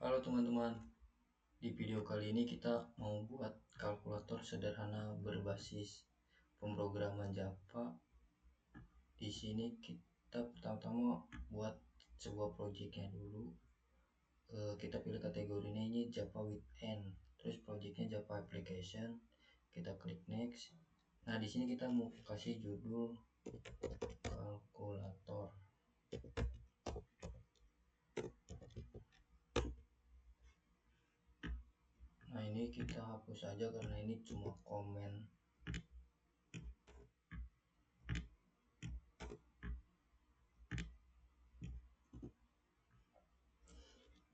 Halo teman-teman, di video kali ini kita mau buat kalkulator sederhana berbasis pemrograman Java. Di sini kita pertama-tama buat sebuah projectnya dulu. Kita pilih kategorinya ini Java with N, terus projectnya Java application. Kita klik next. Nah di sini kita mau kasih judul kalkulator. Nah ini kita hapus aja karena ini cuma komen.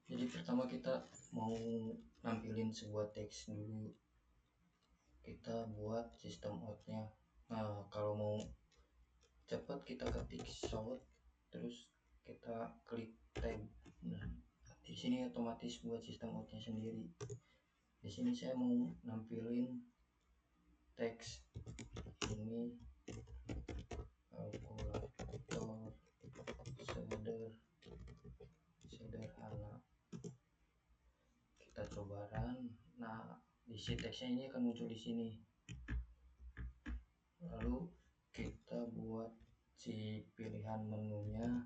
Jadi pertama kita mau nampilin sebuah teks dulu. Kita buat sistem outnya. Nah kalau mau cepat kita ketik shout, terus kita klik tab. Nah di sini otomatis buat sistem outnya sendiri. Di sini saya mau nampilin teks ini kalkulator sederhana. Kita coba run. Nah isi teksnya ini akan muncul di sini. Lalu kita buat si pilihan menunya,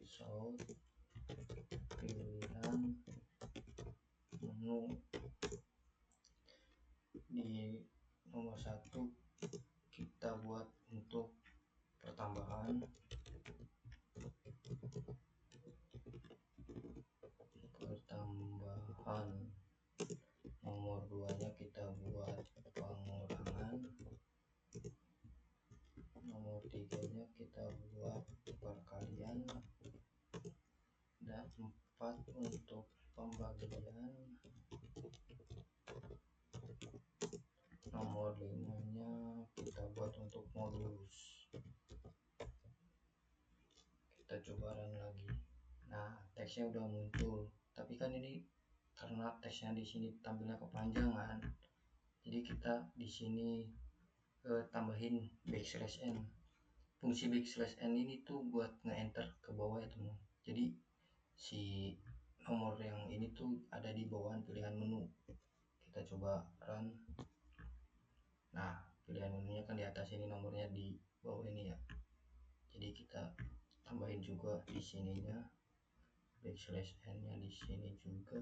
show pilihan menu. Di nomor 1 kita buat untuk pertambahan, nomor 2 nya kita buat pengurangan, nomor 3 nya kita buat perkalian, dan 4 untuk pembagian, nomor 5 nya kita buat untuk modulus. Kita coba run lagi. Nah teksnya udah muncul, tapi kan ini karena teksnya di sini tampilnya kepanjangan, jadi kita di sini tambahin backslash n. Fungsi backslash n ini tuh buat nge-enter ke bawah ya teman. Jadi si nomor yang ini tuh ada di bawahan pilihan menu. Kita coba run. Nah pilihan menunya kan di atas ini, nomornya di bawah ini ya. Jadi kita tambahin juga di sininya backslash n nya di sini juga,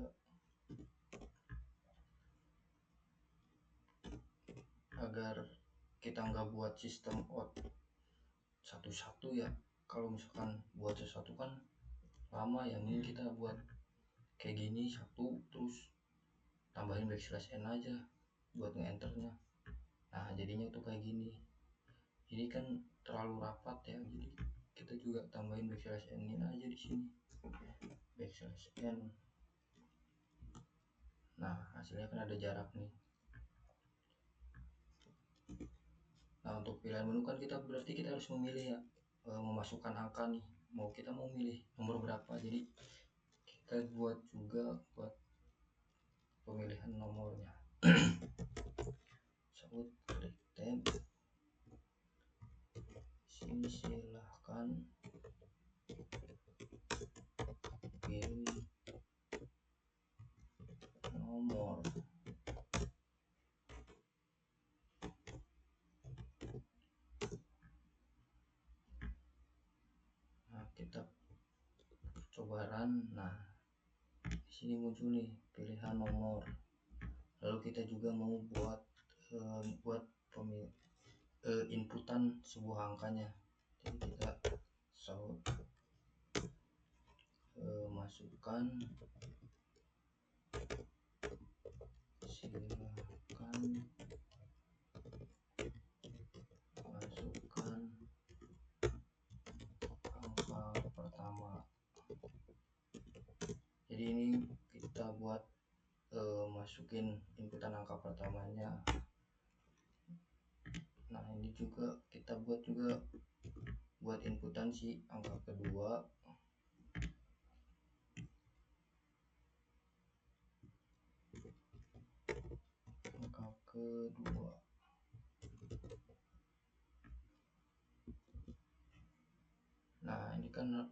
agar kita nggak buat sistem out satu-satu ya. Kalau misalkan buat sesuatu kan lama ya, mending kita buat kayak gini satu terus tambahin backslash n aja buat nge-enternya. Nah jadinya tuh kayak gini. Ini kan terlalu rapat ya, jadi kita juga tambahin backslash n ini aja di sini, backslash n. Nah hasilnya kan ada jarak nih. Nah untuk pilihan menu kan kita berarti kita harus memilih ya, memasukkan angka nih, kita mau milih nomor berapa. Jadi kita buat juga buat pemilihan nomornya. Sebut klik tab. Sini silahkan pilih nomor. Nah kita coba run. Nah di sini muncul nih pilihan nomor. Lalu kita juga mau buat inputan sebuah angkanya. Jadi kita show masukkan, silahkan masukkan angka pertama. Jadi ini kita buat masukin inputan angka pertamanya. Nah ini juga kita buat inputan si angka kedua. Nah ini kan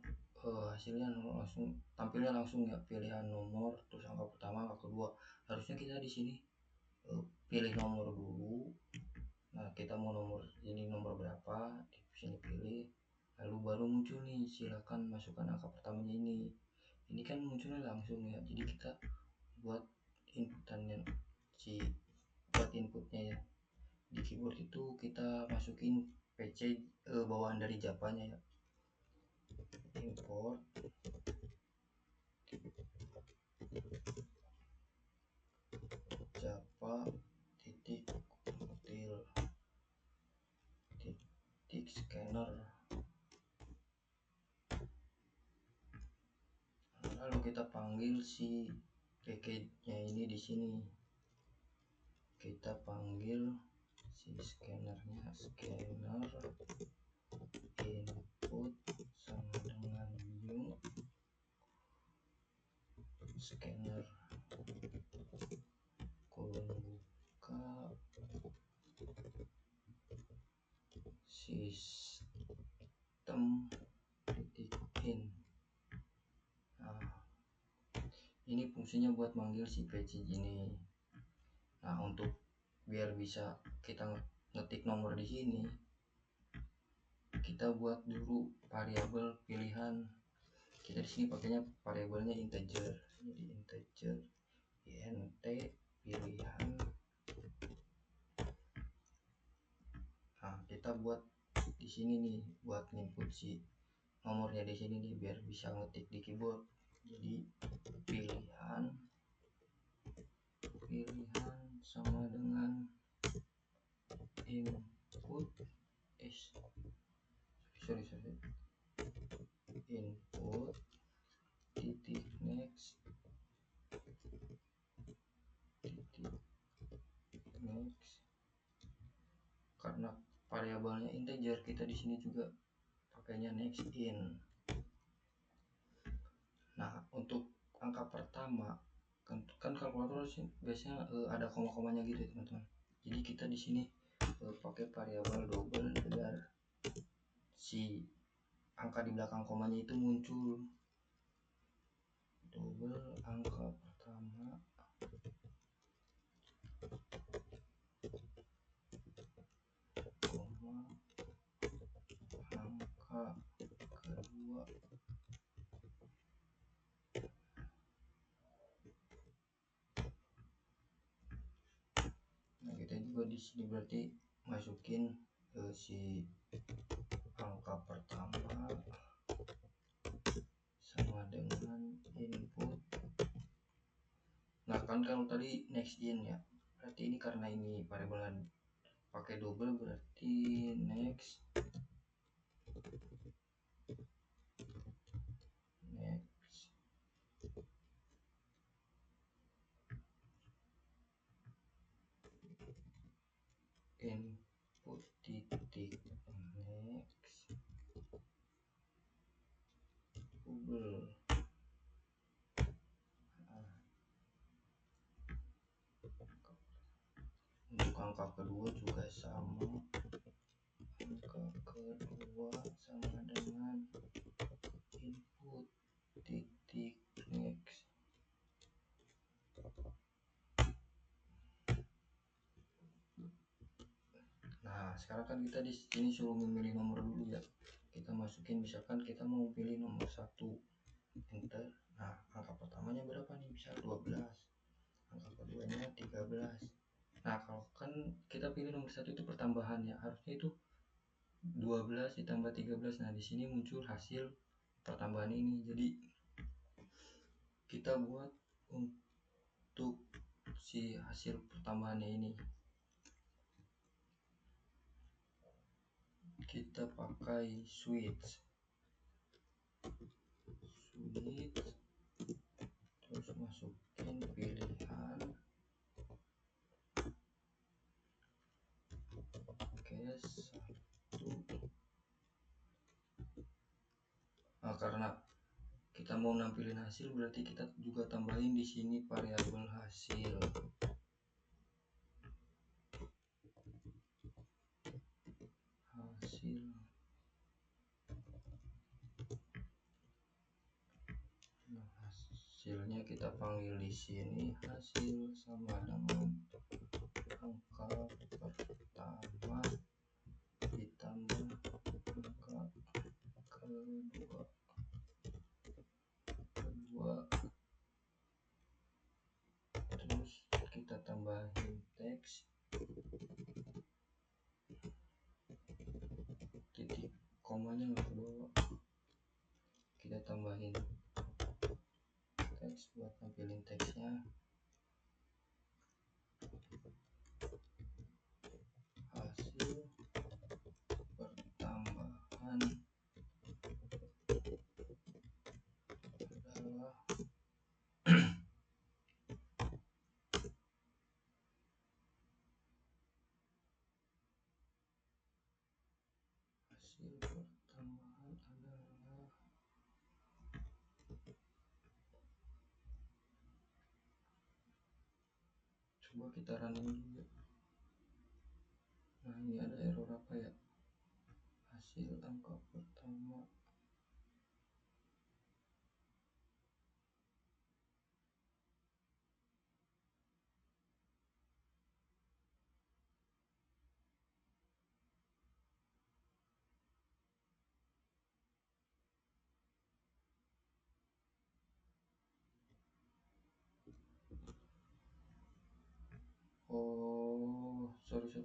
hasilnya langsung tampilnya langsung ya, pilihan nomor terus angka pertama angka kedua. Harusnya kita di sini pilih nomor dulu. Nah kita mau nomor ini nomor berapa, di sini pilih, lalu baru muncul nih silakan masukkan angka pertamanya ini kan munculnya langsung ya. Jadi kita buat inputannya buat inputnya ya di keyboard itu kita masukin PC bawaan dari Javanya ya, import Java titik util titik scanner. Lalu kita panggil si package-nya ini di sini. Kita panggil si scannernya, scanner input sama dengan new scanner kolom buka sistem titik in. Nah ini fungsinya buat manggil si page ini. Nah untuk biar bisa kita ngetik nomor di sini, kita buat dulu variabel pilihan. Kita di sini pakainya variabelnya integer, jadi integer int pilihan. Nah kita buat di sini nih buat input si nomornya di sini nih biar bisa ngetik di keyboard. Jadi pilihan sama dengan input input titik next titik next. Karena variabelnya integer, kita di sini juga pakainya next in. Nah untuk angka pertama kan kalkulator biasanya ada koma-komanya gitu ya teman-teman. Jadi kita di sini pakai variabel double biar si angka di belakang komanya itu muncul. Double angka pertama koma angka kedua. Nah kita juga di sini berarti masukin si angka pertama sama dengan input. Nah kan kalau tadi next in ya, berarti ini karena ini variabel pakai double berarti next input titik next double. Untuk angka kedua juga sama, angka kedua sama dengan input titik next. Nah sekarang kan kita di sini suruh memilih nomor dulu ya. Kita masukin misalkan kita mau pilih nomor 1, enter. Nah angka pertamanya berapa nih, misal 12, angka keduanya 13. Nah kalau kan kita pilih nomor 1 itu pertambahan ya, harusnya itu 12 ditambah 13. Nah di sini muncul hasil pertambahan ini. Jadi kita buat untuk si hasil pertambahannya ini, kita pakai switch terus masukin pilihan case 1. Nah, karena kita mau nampilin hasil berarti kita juga tambahin di sini variabel hasil. hasilnya kita panggil di sini hasil sama dengan angka pertama ditambah angka kedua, terus kita tambahin teks, titik komanya nggak ke bawah, kita tambahin teks buat nampilin teksnya. Hasil pertambahan adalah hasil pertambahan adalah coba kita running dulu. Nah, ini ada error apa ya? Hasil angka pertama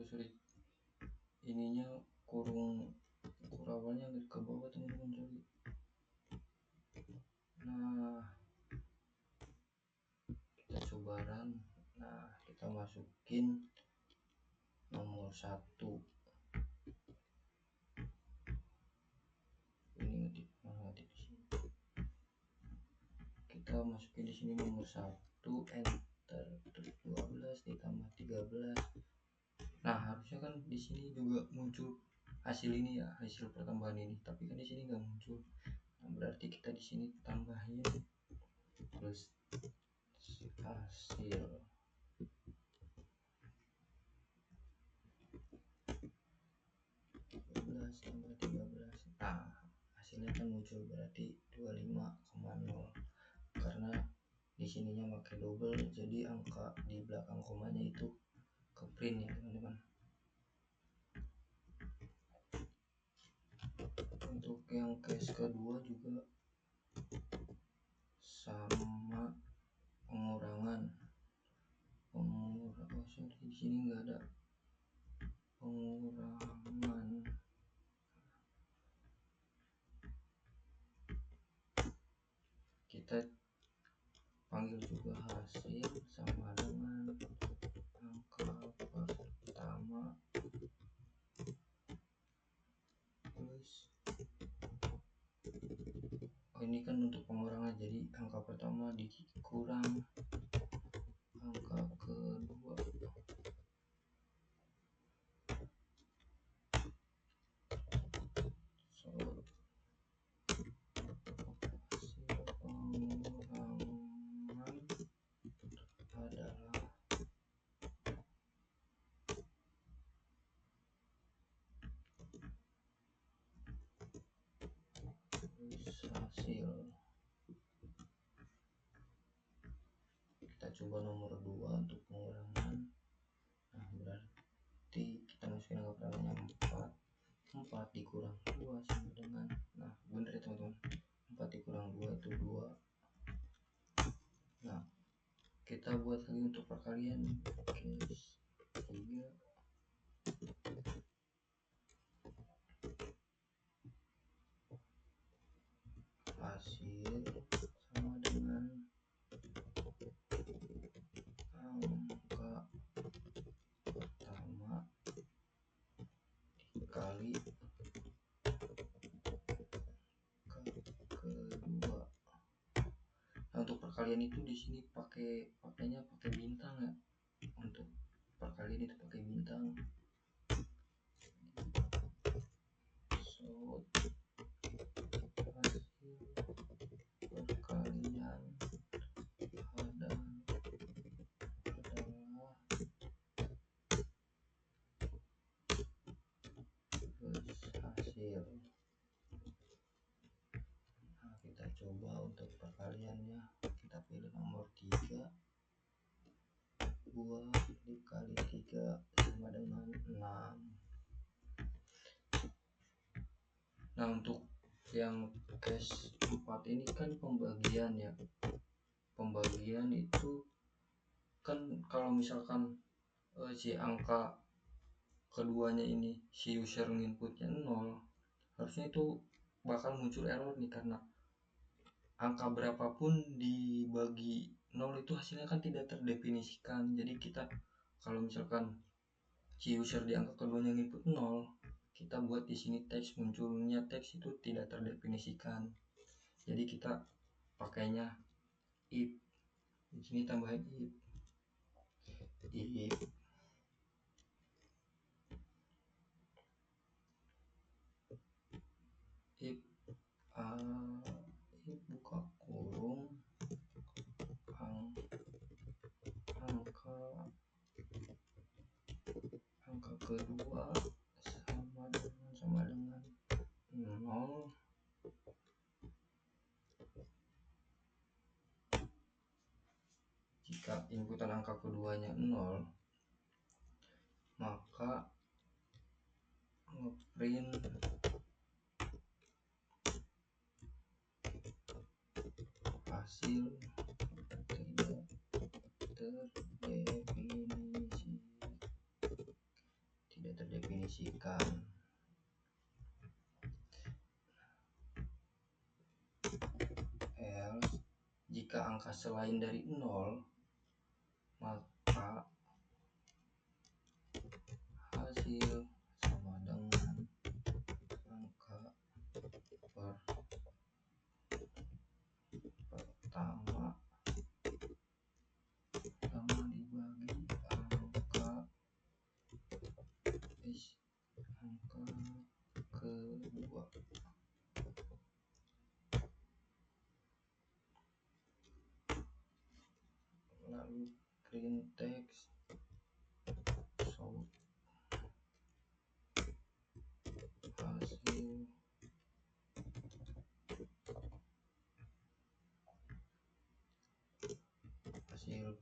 sorry, ininya kurung awalnya ke bawah teman-teman, sorry. Nah, kita coba run. Nah, kita masukin nomor 1. Ini ngetik di sini. Kita masukin di sini nomor 1, enter, terus 12 ditambah 13. Nah, harusnya kan di sini juga muncul hasil ini ya, hasil pertambahan ini, tapi kan di sini nggak muncul. Nah, berarti kita di sini tambahin plus hasil 12 tambah 13. Nah, hasilnya kan muncul, berarti 25,0. Karena di sininya pakai double, jadi angka di belakang komanya itu ke print ya teman-teman. Untuk yang case kedua juga sama, pengurangan. Oh sorry, di sini nggak ada pengurangan. Kita panggil juga hasil sama dengan angka pertama plus, ini kan untuk pengurangan, jadi angka pertama dikurang angka kedua. So, hasil pengurangan adalah plus hasil. Kita coba nomor 2 untuk pengurangan. Nah, berarti kita masukin angka pertamanya 4 dikurang 2 sama dengan, nah bener ya teman-teman, 4 dikurang 2 itu 2. Nah, kita buat lagi untuk perkalian case 3. Hasil sama dengan angka pertama dikali kedua. Nah, untuk perkalian itu di sini pakainya pakai bintang ya. Untuk perkalian itu pakai bintang. So, hasil perkalian adalah plus hasil. Nah, kita coba untuk perkaliannya, kita 2 dikali 3 sama dengan 6. Nah, untuk yang case 4 ini kan pembagian ya. Pembagian itu kan kalau misalkan si angka keduanya ini si user inputnya 0, harusnya itu bakal muncul error nih, karena angka berapapun dibagi 0 itu hasilnya kan tidak terdefinisikan. Jadi kita kalau misalkan si user di angka keduanya input 0, kita buat di sini teks, munculnya teks itu tidak terdefinisikan. Jadi kita pakainya if, di sini tambahin if if buka kurung angka kedua sama dengan 0. Jika inputan angka keduanya 0, maka ngeprint hasil tidak terdefinisikan. Else, jika angka selain dari 0, maka hasil sama dengan angka pertama sama dibagi angka kedua. Lalu print text show hasil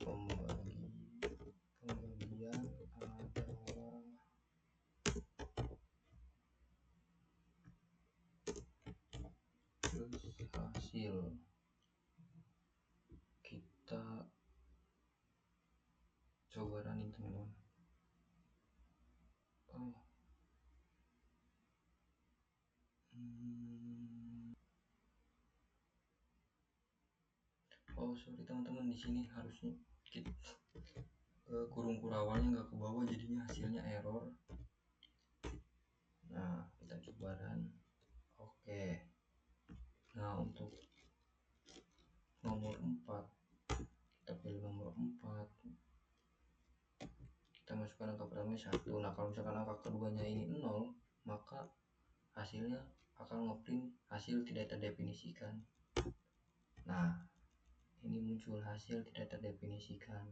pembagian adalah plus hasil. Kita coba running teman-teman. Sorry teman-teman, di sini harusnya kita kurung kurawalnya nggak ke bawah, jadinya hasilnya error. Nah, kita coba run. Oke. Nah, untuk nomor 4, kita pilih nomor 4, kita masukkan angka pertamanya 1. Nah, kalau misalkan angka keduanya ini 0, maka hasilnya akan ngeprint hasil tidak terdefinisikan. Nah, ini muncul hasil tidak terdefinisikan.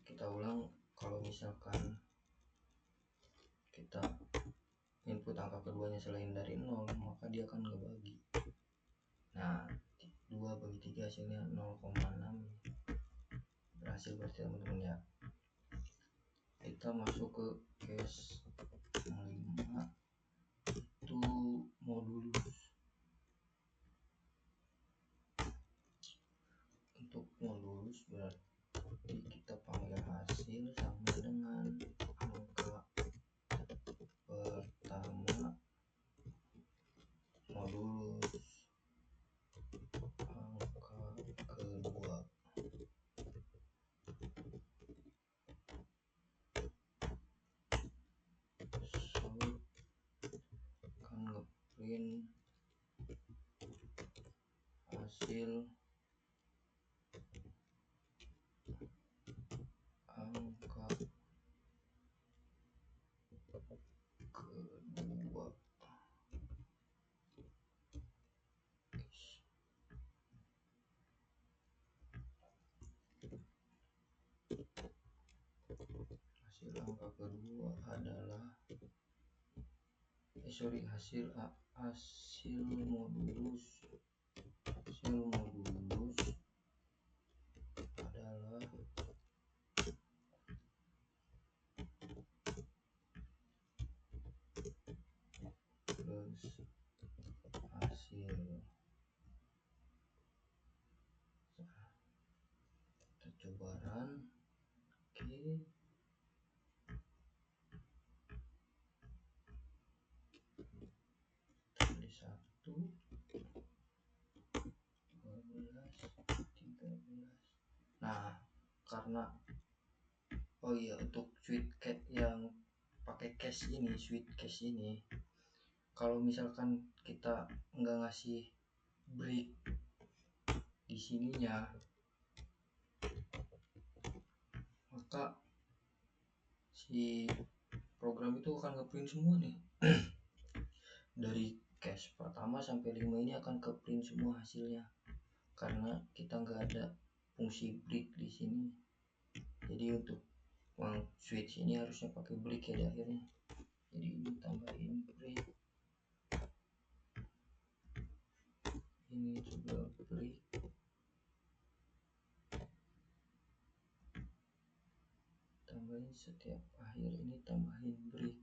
Kita ulang, kalau misalkan kita input angka keduanya selain dari 0, maka dia akan ngebagi. Nah, 2 bagi 3 hasilnya 0,6. Berhasil berarti teman-teman ya. Kita masuk ke case 5, itu modulus. Untuk modulus berarti kita panggil hasil sama dengan angka pertama modulus angka kedua. Akan ngeprint hasil angka kedua. Hasil angka kedua adalah hasil modulus adalah cobaran. Oke, tadi 1, 12, 13. Nah, karena oh iya, untuk sweet cat yang pakai cash ini, sweet cash ini, kalau misalkan kita nggak ngasih break di sininya, maka si program itu akan ngeprint semua nih. Dari cache pertama sampai 5 ini akan ke print semua hasilnya, karena kita nggak ada fungsi break di sini. Jadi untuk switch ini harusnya pakai break ya di akhirnya. Jadi ini tambahin break, ini juga break, tambahin setiap akhir ini tambahin break.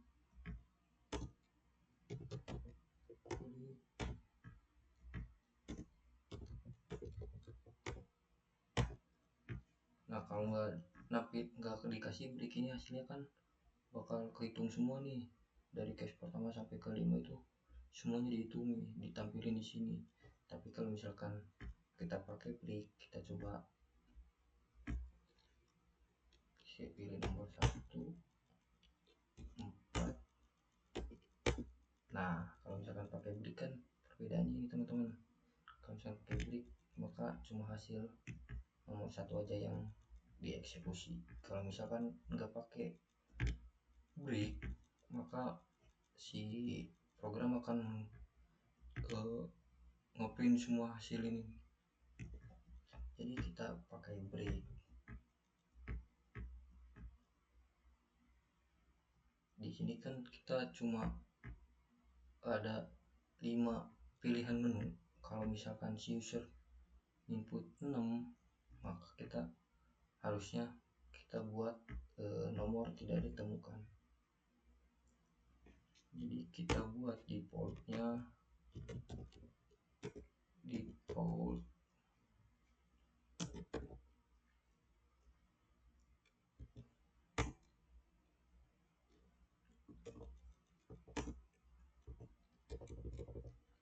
Nah kalau nggak dikasih break ini, hasilnya kan bakal kehitung semua nih, dari cache pertama sampai ke 5 itu semuanya dihitung nih, ditampilin di sini. Tapi kalau misalkan kita pakai break, kita coba saya pilih nomor 1, 4. Nah kalau misalkan pakai break kan perbedaannya ini teman-teman. Kalau misalkan pakai break, maka cuma hasil nomor 1 aja yang dieksekusi. Kalau misalkan nggak pakai break, maka si program akan ngeprint semua hasil ini. Jadi kita pakai break. Di sini kan kita cuma ada 5 pilihan menu. Kalau misalkan si user input 6, maka kita harusnya kita buat nomor tidak ditemukan. Jadi kita buat defaultnya default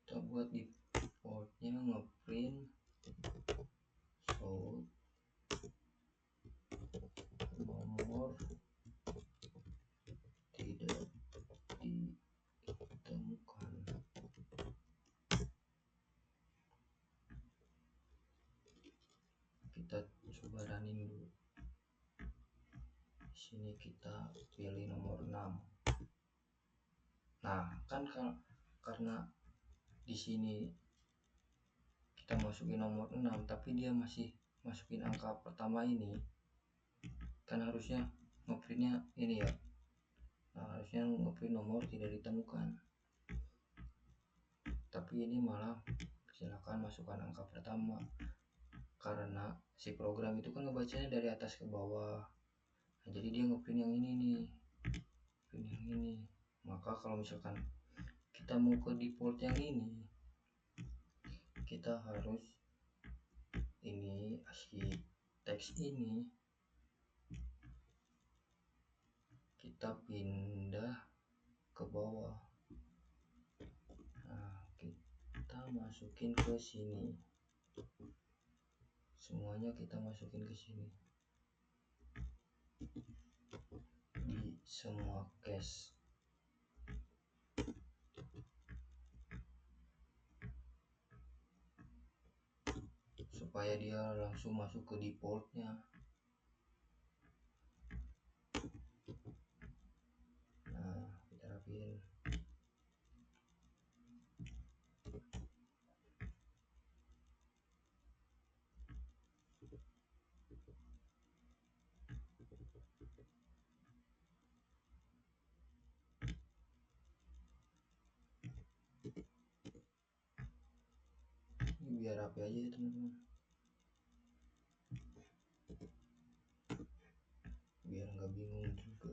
kita buat defaultnya ngeprint show nomor tidak ditemukan. Kita coba running dulu. Di sini kita pilih nomor 6. Nah kan karena di sini kita masukin nomor 6 tapi dia masih masukin angka pertama ini, kan harusnya ngeprintnya ini ya. Nah harusnya ngeprint nomor tidak ditemukan, tapi ini malah silakan masukkan angka pertama, karena si program itu kan ngebacanya dari atas ke bawah. Nah, jadi dia ngeprint yang ini nih, print yang ini. Maka kalau misalkan kita mau ke default yang ini, kita harus ini ASCII teks ini kita pindah ke bawah. Nah kita masukin ke sini, semuanya kita masukin ke sini di semua cache. Supaya dia langsung masuk ke defaultnya. Nah kita rapiin. Ini biar rapi aja ya teman-teman, biar nggak bingung juga.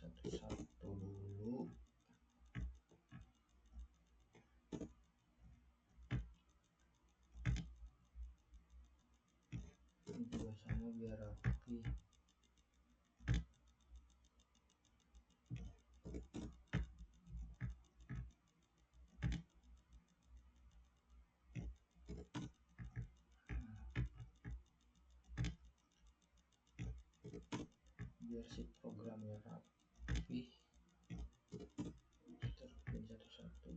satu-satu dulu. Ini juga sama biar rapi. Biar si programnya rapi, kita rapin satu-satu.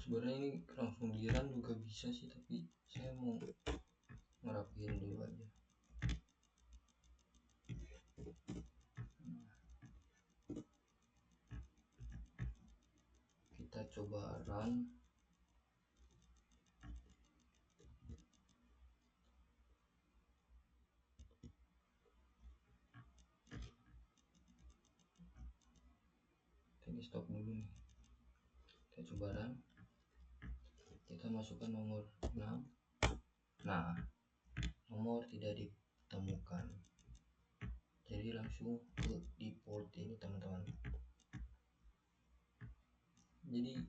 Sebenarnya ini langsung dirun juga bisa sih, tapi saya mau ngerapiin dulu aja. Kita coba run. Ini stop dulu nih. Kita coba run. Kita masukkan nomor 6. Nah, nomor tidak ditemukan. Jadi langsung ke default ini teman-teman. Jadi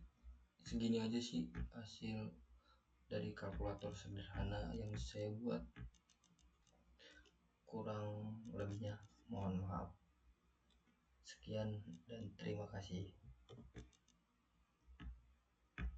segini aja sih hasil dari kalkulator sederhana yang saya buat. Kurang lebihnya mohon maaf. Sekian dan terima kasih.